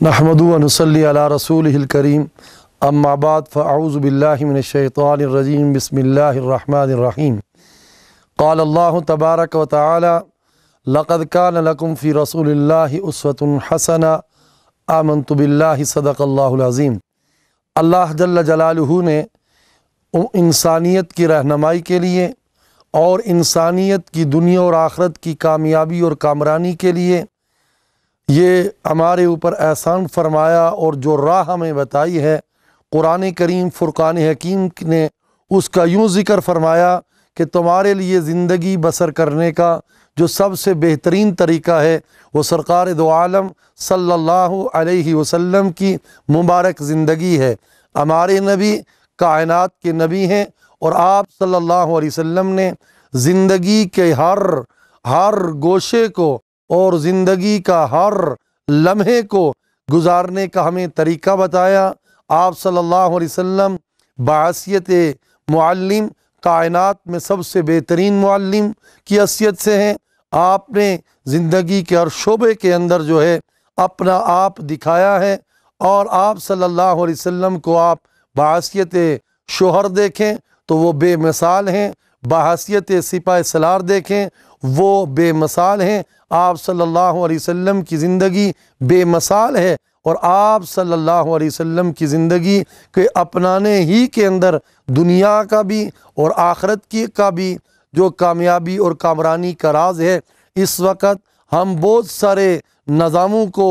نحمد و نصلی علی رسولہ الکریم اما بعد فاعوذ باللہ من الشیطان الرجیم بسم اللہ الرحمن الرحیم قال اللہ تبارک و تعالی لقد کان لکم فی رسول اللہ اسوۃ حسنہ آمنت باللہ صدق اللہ العظیم۔ اللہ جل جلالہ نے انسانیت کی رہنمائی کے لیے اور انسانیت کی دنیا اور آخرت کی کامیابی اور کامرانی کے لیے یہ ہمارے اوپر احسان فرمایا، اور جو راہ ہمیں بتائی ہے قرآن کریم فرقان حکیم نے اس کا یوں ذکر فرمایا کہ تمہارے لیے زندگی بسر کرنے کا جو سب سے بہترین طریقہ ہے وہ سرکار دو عالم صلی اللہ علیہ وسلم کی مبارک زندگی ہے۔ ہمارے نبی کائنات کے نبی ہیں، اور آپ صلی اللہ علیہ وسلم نے زندگی کے ہر گوشے کو اور زندگی کا ہر لمحے کو گزارنے کا ہمیں طریقہ بتایا۔ آپ صلی اللہ علیہ وسلم بحیثیت معلم کائنات میں سب سے بہترین معلم کی حیثیت سے ہیں۔ آپ نے زندگی کے ہر شعبے کے اندر جو ہے اپنا آپ دکھایا ہے، اور آپ صلی اللہ علیہ وسلم کو آپ بحیثیت شوہر دیکھیں تو وہ بے مثال ہیں، بحیثیت سپاہ سالار دیکھیں وہ بے مثال ہیں۔ آپ صلی اللہ علیہ وسلم کی زندگی بے مثال ہے، اور آپ صلی اللہ علیہ وسلم کی زندگی کے اپنانے ہی کے اندر دنیا کا بھی اور آخرت کی کا بھی جو کامیابی اور کامرانی کا راز ہے۔ اس وقت ہم بہت سارے نظاموں کو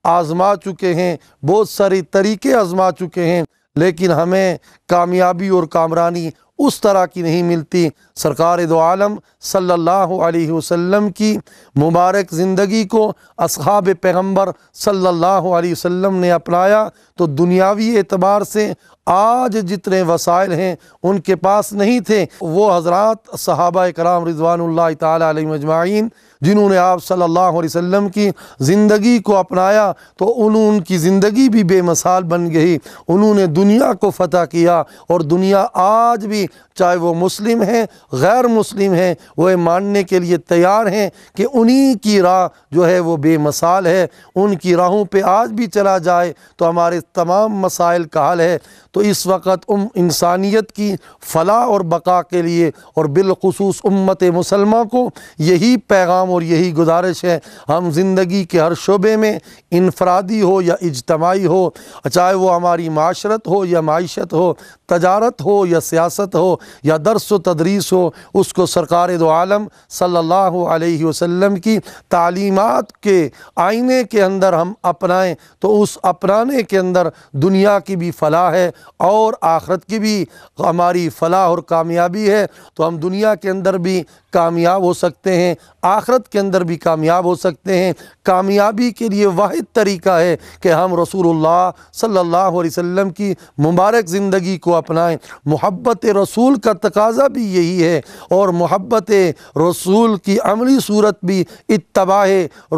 آزما چکے ہیں، بہت سارے طریقے آزما چکے ہیں، لیکن ہمیں کامیابی اور کامرانی اس طرح کی نہیں ملتی۔ سرکار دو عالم صلی اللہ علیہ وسلم کی مبارک زندگی کو اصحاب پیغمبر صلی اللہ علیہ وسلم نے اپنایا تو دنیاوی اعتبار سے آج جتنے وسائل ہیں ان کے پاس نہیں تھے۔ وہ حضرات صحابہ کرام رضوان اللہ تعالی علیہم اجمعین جنہوں نے آپ صلی اللہ علیہ وسلم کی زندگی کو اپنایا تو ان کی زندگی بھی بے مثال بن گئی۔ انہوں نے دنیا کو فتح کیا، اور دنیا آج بھی چاہے وہ مسلم ہیں غیر مسلم ہیں وہ ماننے کے لیے تیار ہیں کہ انہی کی راہ جو ہے وہ بے مثال ہے۔ ان کی راہوں پہ آج بھی چلا جائے تو ہمارے تمام مسائل کا حل ہے۔ تو اس وقت انسانیت کی فلاح اور بقا کے لیے، اور بالخصوص امت مسلمہ کو یہی پیغام اور یہی گزارش ہے، ہم زندگی کے ہر شعبے میں انفرادی ہو یا اجتماعی ہو، چاہے وہ ہماری معاشرت ہو یا معیشت ہو، تجارت ہو یا سیاست ہو یا درس و تدریس ہو، اس کو سرکار دو عالم صلی اللہ علیہ وسلم کی تعلیمات کے آئینے کے اندر ہم اپنائیں تو اس اپنانے کے اندر دنیا کی بھی فلاح ہے اور آخرت کی بھی ہماری فلاح اور کامیابی ہے۔ تو ہم دنیا کے اندر بھی کامیاب ہو سکتے ہیں، آخرت کے اندر بھی کامیاب ہو سکتے ہیں۔ کامیابی کے لیے واحد طریقہ ہے کہ ہم رسول اللہ صلی اللہ علیہ وسلم کی مبارک زندگی کو اپنائیں۔ محبت رسول کا تقاضا بھی یہی ہے، اور محبت رسول کی عملی صورت بھی اتباع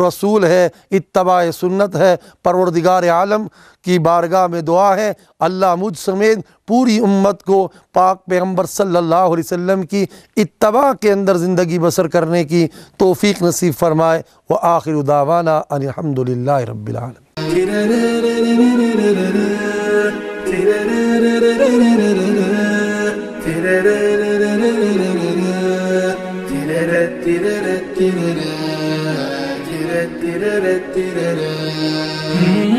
رسول ہے، اتباع سنت ہے۔ پروردگار عالم کی بارگاہ میں دعا ہے اللہ مجھ سمیت پوری امت کو پاک پیغمبر صلی اللہ علیہ وسلم کی اتباع کے اندر زندگی بسر کرنے کی توفیق نصیب فرمائے۔ وآخر دعوانا ان الحمد للہ رب العالمین۔ تیرے